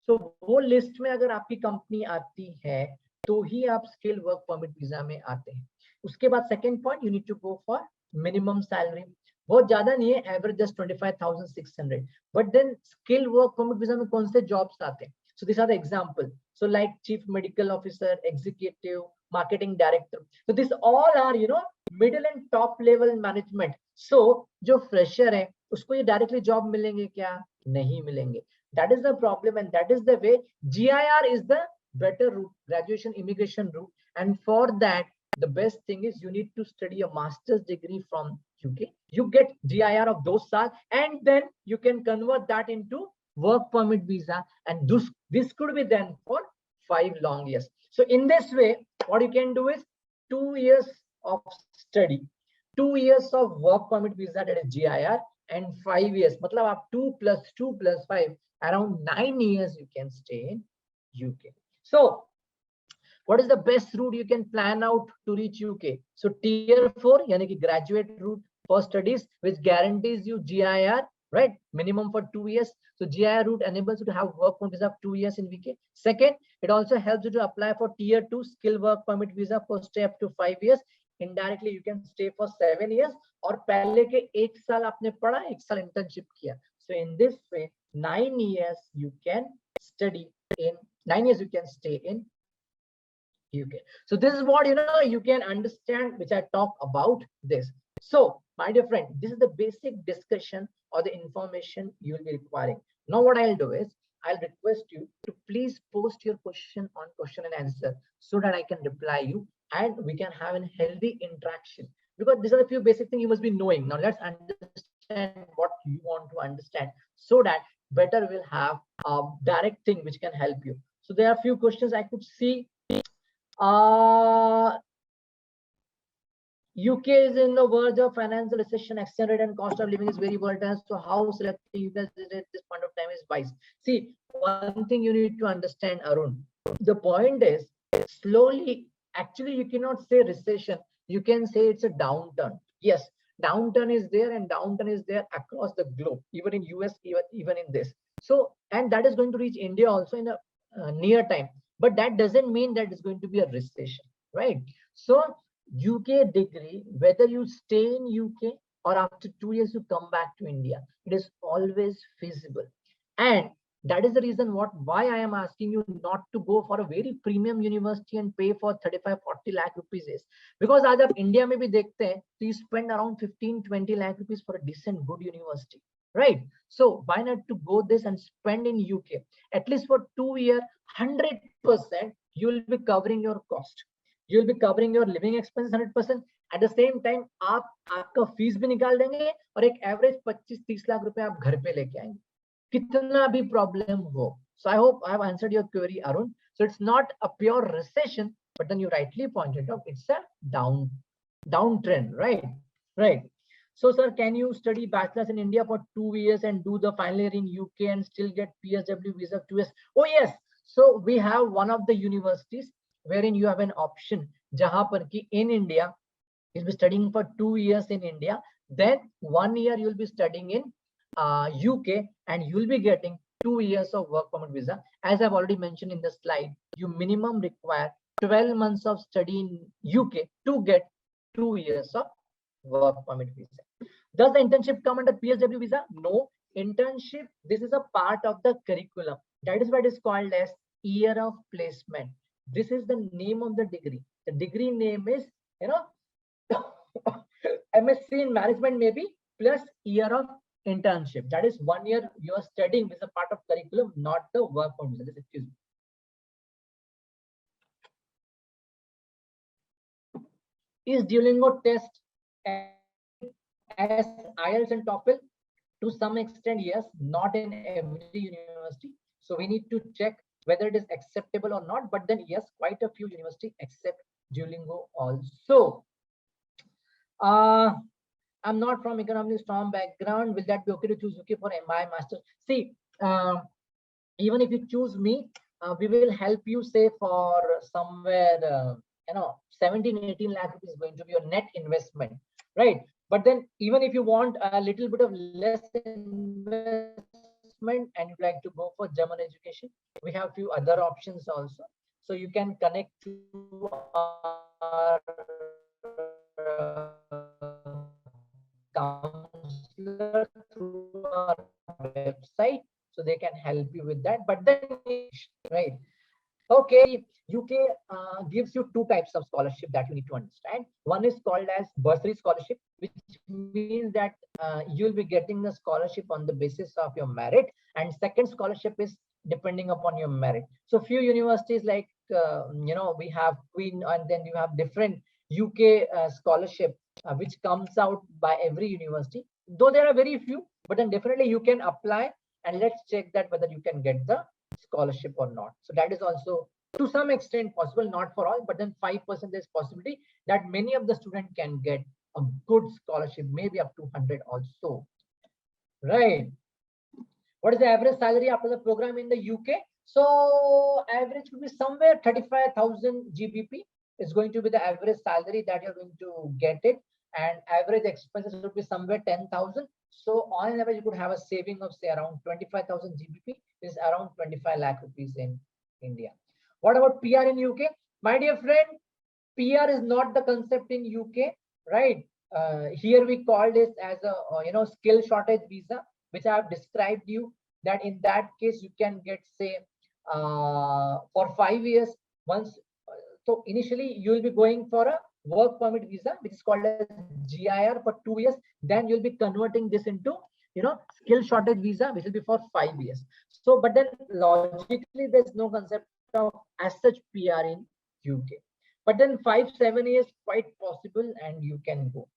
So वो list में अगर आपकी company आती है, तो ही आप स्किल वर्क परमिट वीजा में आते हैं. उसके बाद second point, you need to go for minimum salary. बहुत ज्यादा नहीं है, average just 25,600. But then skill work permit visa में कौन से जॉब्स आते हैं? So this are the example. So like chief medical officer, executive, marketing director. So this all are middle and top level management. So जो fresher है उसको ये directly job मिलेंगे क्या? नहीं मिलेंगे. That is the problem, and that is the way GIR is the better route, graduation immigration route. And for that, the best thing is you need to study a master's degree from UK. You get GIR of those SAL, and then you can convert that into work permit visa, and this could be then for 5 long years. So in this way, what you can do is 2 years of study, 2 years of work permit visa, that is GIR, and 5 years. Matlab aap 2 plus 2 plus 5, around 9 years you can stay in UK. So what is the best route you can plan out to reach UK? So tier 4, yani ki graduate route for studies, which guarantees you GIR, right? Minimum for 2 years. So GIR route enables you to have work permit visa of 2 years in UK. Second, it also helps you to apply for tier 2 skill work permit visa for stay up to 5 years. Indirectly, you can stay for 7 years. और पहले के 1 साल आपने पढ़ा, 1 साल internship किया. So in this way, 9 years you can study in 9 years you can stay in UK. So this is what you can understand, which I talk about this. So my dear friend, this is the basic discussion or the information you will be requiring. Now what I'll do is I'll request you to please post your question on question and answer so that I can reply you and we can have a healthy interaction, because these are a few basic things you must be knowing. Now let's understand what you want to understand so that better we'll have a direct thing which can help you. So there are a few questions I could see. UK is in the verge of financial recession, exchange rate and cost of living is very volatile. So how selecting you guys at this point of time is wise. See, one thing you need to understand, Arun. The point is, slowly, actually you cannot say recession. You can say it's a downturn. Yes, downturn is there, and downturn is there across the globe, even in US, even in this. So, and that is going to reach India also in a near time. But that doesn't mean that it's going to be a recession, right? So UK degree, whether you stay in UK or after 2 years you come back to India, it is always feasible. And that is the reason why I am asking you not to go for a very premium university and pay for 35-40 lakh rupees is because आज आप India में भी देखते हैं, so you spend around 15-20 lakh rupees for a decent good university, right? So why not to go this and spend in UK? At least for 2 years, 100% you will be covering your cost. You will be covering your living expenses 100%. At the same time, आप आपका fees भी निकाल देंगे और एक average 25-30 lakh रुपए आप घर पे लेके आएंगे, कितना भी प्रॉब्लम हो. So I hope I have answered your query, Arun. So it's not a pure recession, but then you rightly pointed out it's a downtrend, right? Right. So sir, can you study bachelor's in India for 2 years and do the final year in UK and still get PSW visa 2 years? Oh yes. So we have one of the universities wherein you have an option, jahan par ki in India you'll be studying for 2 years in India, then 1 year you'll be studying in UK, and you'll be getting 2 years of work permit visa. As I've already mentioned in the slide, you minimum require 12 months of study in UK to get 2 years of work permit visa. Does the internship come under PSW visa? No. Internship, this is a part of the curriculum. That is what is called as year of placement. This is the name of the degree. The degree name is, MSc in management maybe plus year of internship. That is 1 year you are studying as a part of curriculum, not the work permit. Excuse me. Is Duolingo test as IELTS and TOEFL? To some extent, yes, not in every university. So we need to check whether it is acceptable or not. But then yes, quite a few universities accept Duolingo also. I'm not from economically strong background. Will that be okay to choose UK for MI master? See, even if you choose me, we will help you say for somewhere, 17-18 lakh rupees is going to be your net investment, right? But then even if you want a little bit of less investment and you'd like to go for German education, we have few other options also. So you can connect to our counselor through our website, so they can help you with that. But then, right? Okay, UK gives you 2 types of scholarship that you need to understand. One is called as bursary scholarship, which means that you'll be getting the scholarship on the basis of your merit, and second scholarship is depending upon your merit. So few universities like we have Queen, and then you have different UK scholarship which comes out by every university, though there are very few, but then definitely you can apply and let's check that whether you can get the scholarship or not. So that is also to some extent possible, not for all, but then 5% there's possibility that many of the students can get a good scholarship, maybe up to 100 also, right? What is the average salary after the program in the UK? So average could be somewhere 35,000 GBP is going to be the average salary that you're going to get it, and average expenses would be somewhere 10,000. So on an average, you could have a saving of say around 25,000 GBP, is around 25 lakh rupees in India. What about PR in UK? My dear friend, PR is not the concept in UK, right? Here we call this as a skill shortage visa, which I have described you. That in that case you can get say for 5 years. Once, so initially you will be going for a work permit visa, which is called as GIR for 2 years. Then you'll be converting this into skill shortage visa, which will be for 5 years. So, but then logically there's no concept of as such PR in UK. But then 5-7 years quite possible, and you can go.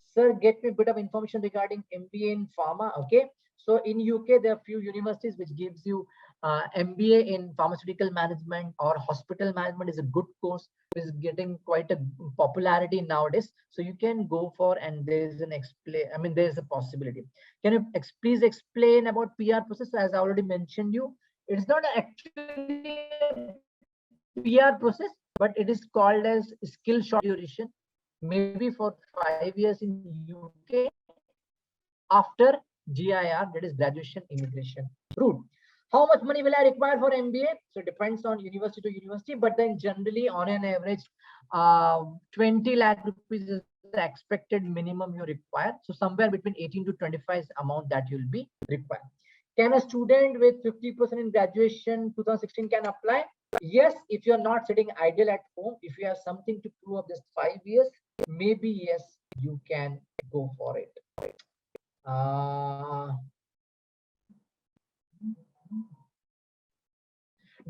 Sir, get me a bit of information regarding MBA in pharma. Okay, so in UK there are few universities which gives you MBA in pharmaceutical management or hospital management is a good course, is getting quite a popularity nowadays. So you can go for, and there is there is a possibility. Can you please explain about PR process? As I already mentioned you, it's not actually a PR process, but it is called as skill short duration, maybe for 5 years in UK after GIR, that is graduation immigration route. How much money will I require for MBA? So it depends on university to university, but then generally on an average, 20 lakh rupees is the expected minimum you require. So somewhere between 18 to 25 is the amount that you'll be required. Can a student with 50% in graduation 2016 can apply? Yes, if you're not sitting idle at home, if you have something to prove of this 5 years, maybe yes, you can go for it.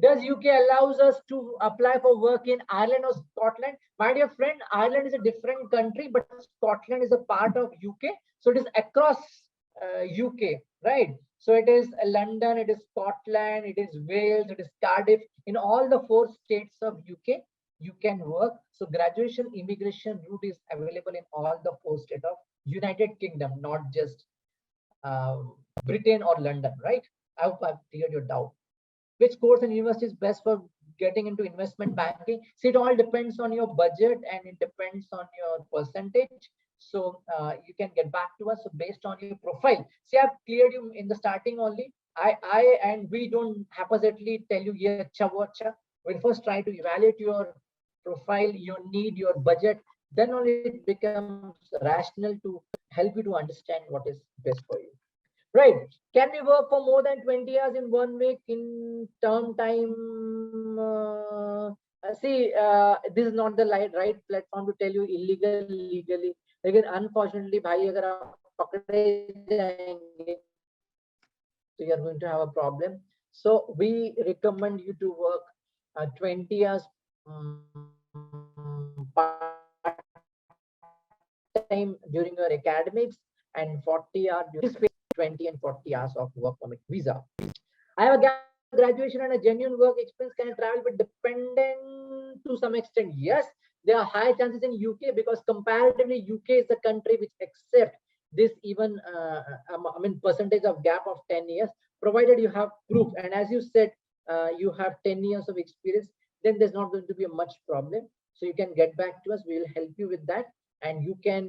Does UK allows us to apply for work in Ireland or Scotland? My dear friend, Ireland is a different country, but Scotland is a part of UK. So it is across UK, right? So it is London, it is Scotland, it is Wales, it is Cardiff. In all the 4 states of UK, you can work. So graduation immigration route is available in all the 4 states of United Kingdom, not just Britain or London, right? I hope I've cleared your doubt. Which course and university is best for getting into investment banking? See, it all depends on your budget and it depends on your percentage. So you can get back to us. So based on your profile, see, I've cleared you in the starting only. And we don't haphazardly tell you, yeah, chacha. We'll first try to evaluate your profile, your need, your budget. Then only it becomes rational to help you to understand what is best for you. Right. Can we work for more than 20 hours in 1 week in term time? This is not the right platform to tell you illegal, legally. Again, unfortunately, bhai, agar aap pakde jayenge, so you are going to have a problem. So we recommend you to work 20 hours part time during your academics and 40 hours during 20 and 40 hours of work permit visa. I have a graduation and a genuine work experience. Can I travel with dependent to some extent? Yes, there are high chances in UK because comparatively UK is the country which accepts this even percentage of gap of 10 years, provided you have proof. And as you said, you have 10 years of experience, then there's not going to be a much problem. So you can get back to us. We will help you with that. And you can,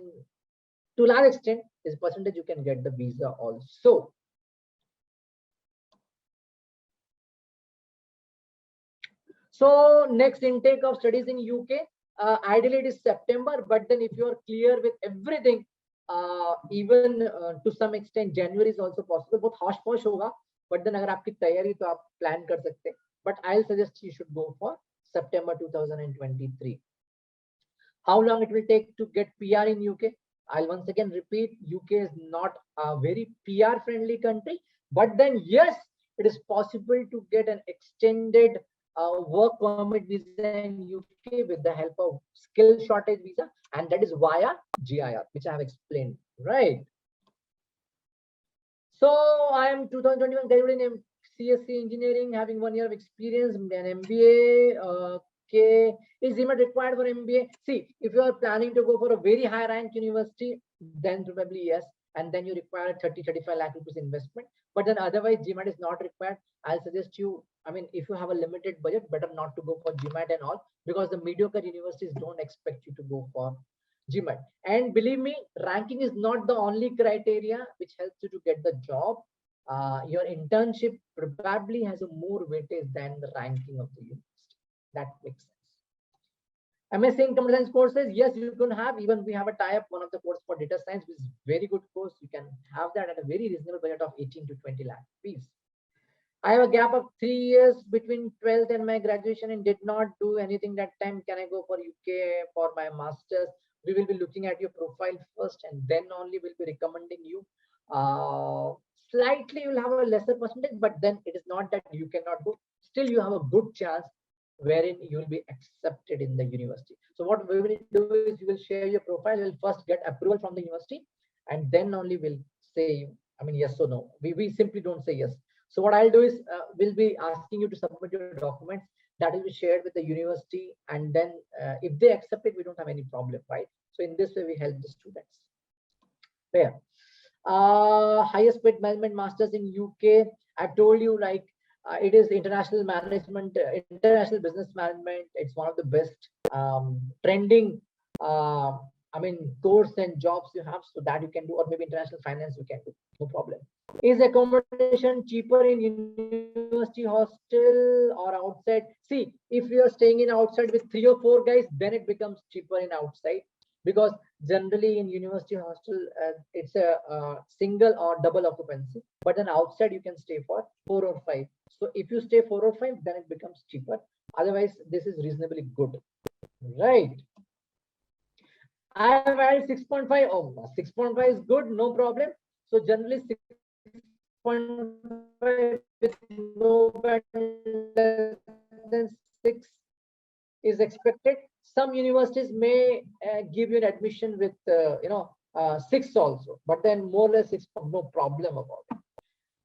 to a large extent, this percentage you can get the visa also. So next intake of studies in UK, ideally it is September, but then if you are clear with everything, even to some extent January is also possible. Both hosh posh hoga, but then agar aapki tayari to aap plan kar sakte. But I'll suggest you should go for September 2023. How long it will take to get PR in UK? I'll once again repeat, UK is not a very PR friendly country, but then yes, it is possible to get an extended work permit visa in UK with the help of skill shortage visa, and that is via GIR, which I have explained, right? So I am 2021 graduate in CSC engineering, having 1 year of experience, an MBA. Okay, is GMAT required for MBA? See, if you are planning to go for a very high rank university, then probably yes, and then you require 30-35 lakh rupees investment. But then otherwise, GMAT is not required. I'll suggest you. I mean, if you have a limited budget, better not to go for GMAT and all, because the mediocre universities don't expect you to go for GMAT. And believe me, ranking is not the only criteria which helps you to get the job. Your internship probably has a more weightage than the ranking of the university. That makes sense. MSc in computer science courses, yes, you can have. Even we have a tie-up, one of the course for data science, which is very good course. You can have that at a very reasonable budget of 18 to 20 lakh rupees. I have a gap of 3 years between 12th and my graduation and did not do anything that time. Can I go for UK for my master's? We will be looking at your profile first and then only will be recommending you. Slightly you'll have a lesser percentage, but then it is not that you cannot go. Still, you have a good chance wherein you will be accepted in the university. So what we will do is you will share your profile. We'll first get approval from the university, and then only we'll say, I mean, yes or no. We simply don't say yes. So what I'll do is we'll be asking you to submit your documents that will be shared with the university, and then if they accept it, we don't have any problem, right? So in this way, we help the students. Fair. Highest paid management masters in UK. I've told you, like, it is international management, international business management. It's one of the best trending, I mean, course and jobs you have, so that you can do, or maybe international finance you can do, no problem. Is accommodation cheaper in university hostel or outside? See, if you are staying in outside with 3 or 4 guys, then it becomes cheaper in outside, because generally in university hostel it's a single or double occupancy, but then outside you can stay for 4 or 5. So if you stay 4 or 5, then it becomes cheaper. Otherwise, this is reasonably good, right? I have had 6.5. Oh, 6.5 is good, no problem. So generally 6.5 with no better than 6 is expected. Some universities may give you an admission with 6 also, but then more or less 6, no problem about it.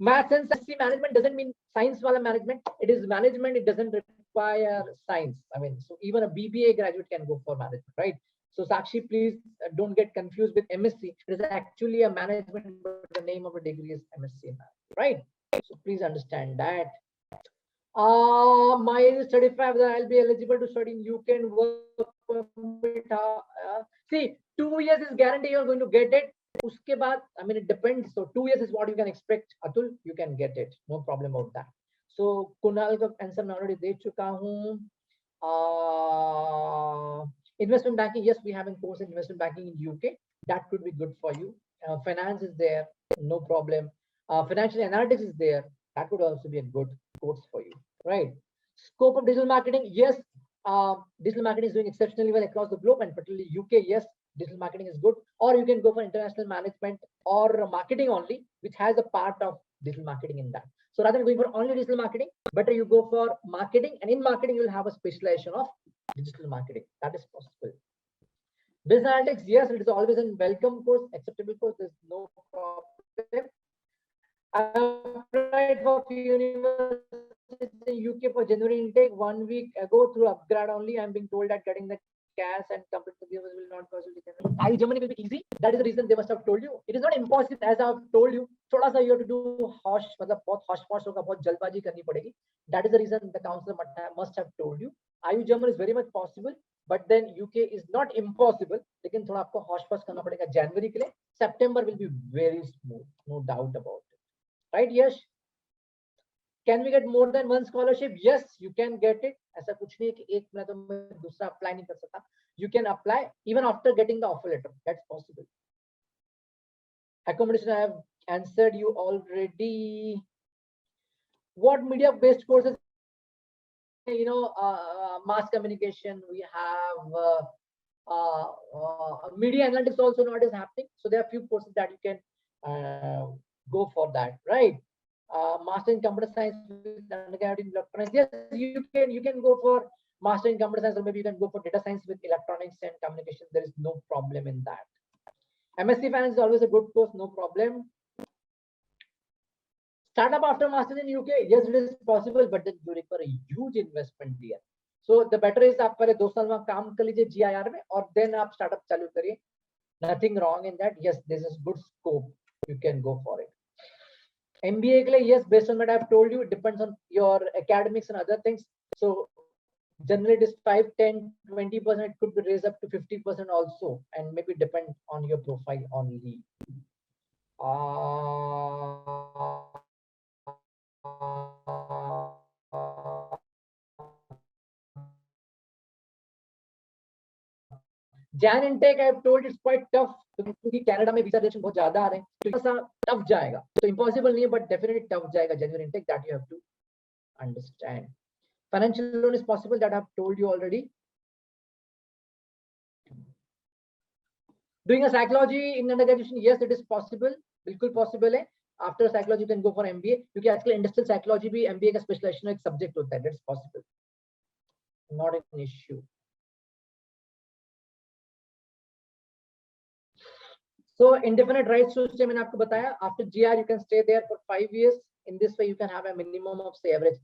Maths and science management doesn't mean science wala management. It is management. It doesn't require science. I mean, so even a BBA graduate can go for management, right? So Sakshi, please don't get confused with MSc. It is actually a management, but the name of a degree is MSc in management, right? So please understand that. My age is 35. I'll be eligible to study in UK and work permit. See, 2 years is guarantee you're going to get it. Uske baad, I mean, it depends. So 2 years is what you can expect. Atul, you can get it. No problem about that. So Kunal ka answer मैं already दे चुका हूँ. Investment banking, yes, we have a course in investment banking in UK. That could be good for you. Finance is there, no problem. Financial analytics is there. That could also be a good course for you, right? Scope of digital marketing, yes. Digital marketing is doing exceptionally well across the globe, and particularly UK, yes, digital marketing is good. Or you can go for international management or marketing only, which has a part of digital marketing in that. So rather than going for only digital marketing, better you go for marketing, and in marketing you'll have a specialization of digital marketing. That is possible. Business analytics, yes, it is always a welcome course, acceptable course. There's no problem. I applied for few universities in UK for January intake 1 week ago through upGrad only. I'm being told that getting the CAS and computer viewers will not possible. IU Germany will be easy. That is the reason they must have told you. It is not impossible, as I've told you. थोड़ा सा you have to do hosh, मतलब बहुत hosh posh होगा, बहुत जल्दबाजी करनी पड़ेगी. That is the reason the counselor must have told you. IU German is very much possible, but then UK is not impossible. लेकिन थोड़ा आपको hosh posh करना पड़ेगा January के लिए. September will be very smooth, no doubt about it. Right, Yash? Can we get more than one scholarship? Yes, you can get it. ऐसा कुछ नहीं कि एक मैं तो मैं दूसरा apply नहीं कर सकता. You can apply even after getting the offer letter. That's possible. Accommodation, I have answered you already. What media-based courses? Mass communication. We have media analytics also nowadays happening. So there are few courses that you can go for that, right? Master in computer science with undergraduate in electronics. Yes, you can go for master in computer science, or maybe you can go for data science with electronics and communication. There is no problem in that. MSc Finance is always a good course, no problem. Startup after masters in UK, yes, it is possible, but then you require a huge investment there. So the better is आप पहले 2 साल वहाँ काम कर लीजिए GIR में और then आप startup चालू करिए. Nothing wrong in that. Yes, this is good scope. You can go for it. MBA के लिए, yes, based on what I've told you, it depends on your academics and other things. So generally it is 5, 10, 20%. It could be raised up to 50% also, and maybe depend on your profile only. Jan intake, I've told it's quite tough क्योंकि Canada में visa ration बहुत ज्यादा आ रहे हैं, तो थोड़ा सा tough जाएगा. तो इम्पॉसिबल नहीं है, बट डेफिनेटली टफ जाएगा. January intake, that you have to understand. Financial loan is possible, that I've told you already. Doing a psychology in undergraduation, yes, it is possible. बिल्कुल possible है. After psychology, you can go for MBA. क्योंकि आजकल industrial psychology भी MBA का specialisation एक subject होता है. That's possible. Not an issue. So indefinite rights to stay, मैंने आपको बताया. After GR, you can stay there for 5 years. In this way, you can have a minimum of, say, average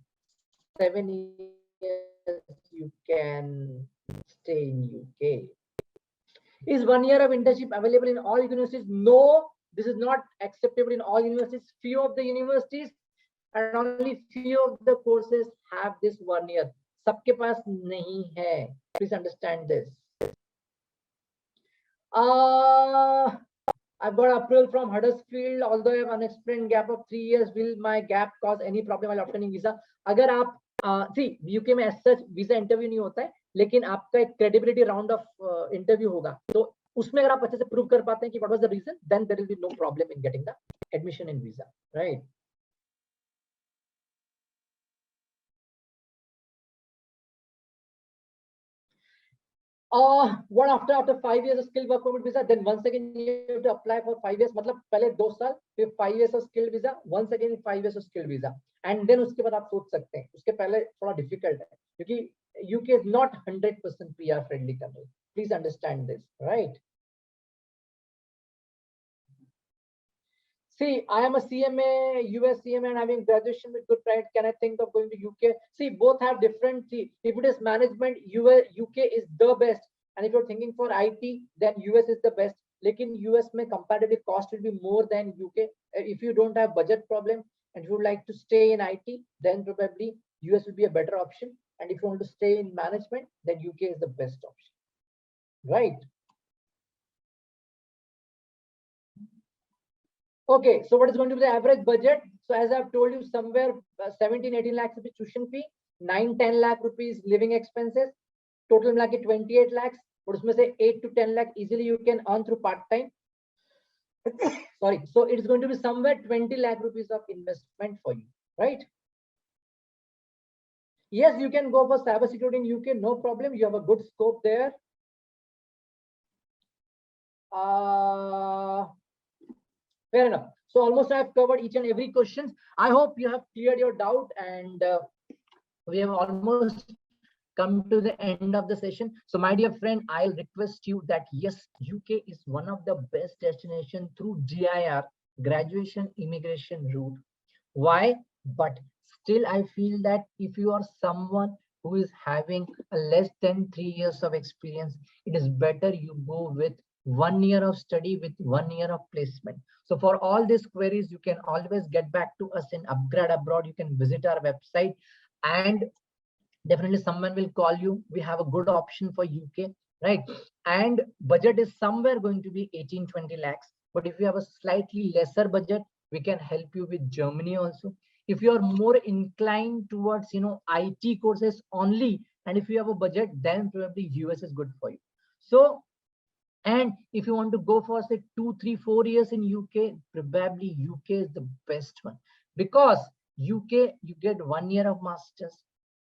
7 years. You can stay in UK. Is 1 year of internship available in all universities? No, this is not acceptable in all universities. Few of the universities and only few of the courses have this 1 year. सबके पास नहीं है. Please understand this. I've got approval from Huddersfield, although I have unexplained gap of 3 years. Will my gap cause any problem while obtaining visa? अगर आप see, UK में as such visa interview नहीं होता है, लेकिन आपका एक credibility round of interview होगा. तो उसमें अगर आप अच्छे से prove कर पाते हैं कि what was the reason, then there will be no problem in getting the admission in visa, right? What after 5 years of skilled work permit visa, then once again you have to apply for 5 years. मतलब पहले 2 साल, फिर 5 years of skilled visa, once again 5 years of skilled visa, and then उसके बाद आप सोच सकते हैं. उसके पहले थोड़ा difficult है क्योंकि UK is not 100% PR friendly country. Please understand this, right? See, I am a CMA, US CMA, and having graduation with good pride. Can I think of going to UK? See, both have different. See, if it is management, UK is the best, and if you're thinking for IT, then US is the best. Lekin US में comparatively cost will be more than UK. If you don't have budget problem and you would like to stay in IT, then probably US will be a better option. And if you want to stay in management, then UK is the best option, right? Okay, so what is going to be the average budget? So as I've told you, somewhere 17, 18 lakhs rupees tuition fee, 9, 10 lakh rupees living expenses, total मिला के 28 lakhs, और उसमें से 8 to 10 lakh easily you can earn through part-time. Sorry, so it's going to be somewhere 20 lakh rupees of investment for you, right? Yes, you can go for cybersecurity in UK, no problem. You have a good scope there. Fair enough. So almost I have covered each and every question. I hope you have cleared your doubt, and we have almost come to the end of the session. So my dear friend, I'll request you that yes, UK is one of the best destinations through GIR, graduation immigration route. Why? But still I feel that if you are someone who is having a less than 3 years of experience, it is better you go with 1 year of study with 1 year of placement. So for all these queries, you can always get back to us in upGrad Abroad. You can visit our website, and definitely someone will call you. We have a good option for UK, right? And budget is somewhere going to be 18, 20 lakhs. But if you have a slightly lesser budget, we can help you with Germany also. If you are more inclined towards, IT courses only, and if you have a budget, then probably US is good for you. So, and if you want to go for say 2, 3, 4 years in UK, probably UK is the best one, because UK you get 1 year of masters,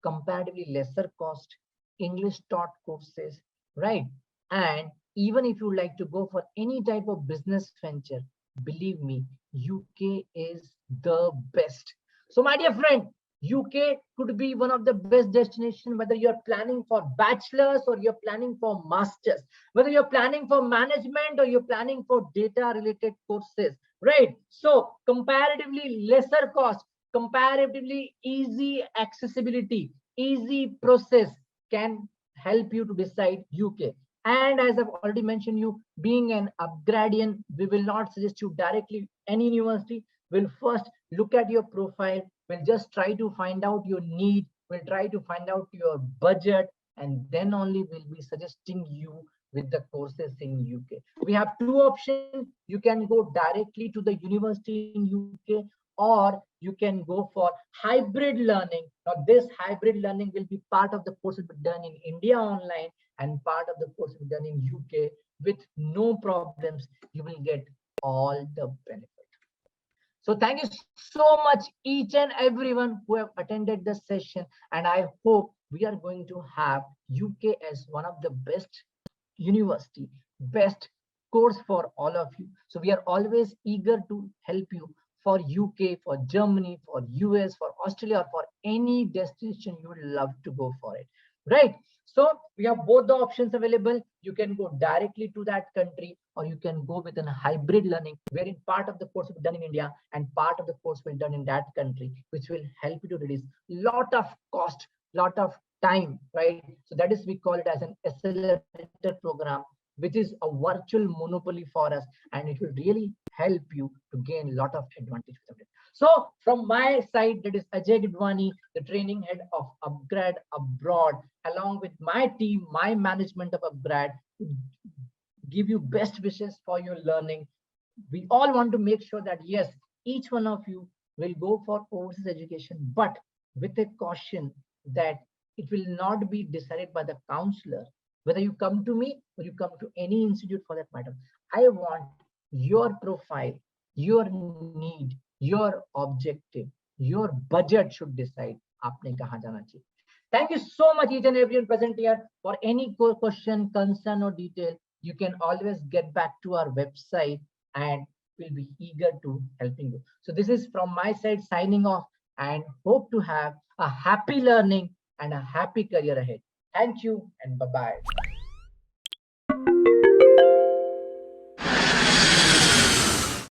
comparatively lesser cost, English taught courses, right? And even if you like to go for any type of business venture, believe me, UK is the best. So my dear friend, UK could be one of the best destinations, whether you're planning for bachelor's or you're planning for master's, whether you're planning for management or you're planning for data related courses. right? So comparatively lesser cost, comparatively easy accessibility, easy process can help you to decide UK. And as I've already mentioned you, being an upgradian, we will not suggest you directly any university. We'll first look at your profile. We'll just try to find out your need. We'll try to find out your budget, and then only we'll be suggesting you with the courses in UK. We have two options. You can go directly to the university in UK, or you can go for hybrid learning. Now, this hybrid learning will be part of the course will be done in India online, and part of the course will be done in UK with no problems. You will get all the benefit. So thank you so much, each and everyone who have attended the session. And I hope we are going to have UK as one of the best university, best course for all of you. So we are always eager to help you for UK, for Germany, for US, for Australia, or for any destination you would love to go for it, right? So we have both the options available. You can go directly to that country, or you can go with a hybrid learning, wherein part of the course will be done in India and part of the course will be done in that country, which will help you to reduce lot of cost, lot of time, right? So that is, we call it as an accelerator program, which is a virtual monopoly for us, and it will really help you to gain a lot of advantage with it. So from my side, that is Ajay Gidwani, the training head of upGrad abroad, along with my team, my management of upGrad, give you best wishes for your learning. We all want to make sure that yes, each one of you will go for overseas education, but with a caution that it will not be decided by the counselor. Whether you come to me or you come to any institute for that matter, I want your profile, your need, your objective, your budget should decide आपने कहाँ जाना चाहिए. Thank you so much, each and everyone present here. For any question, concern, or detail, you can always get back to our website, and we'll be eager to helping you. So this is from my side signing off, and hope to have a happy learning and a happy career ahead. Thank you and bye-bye.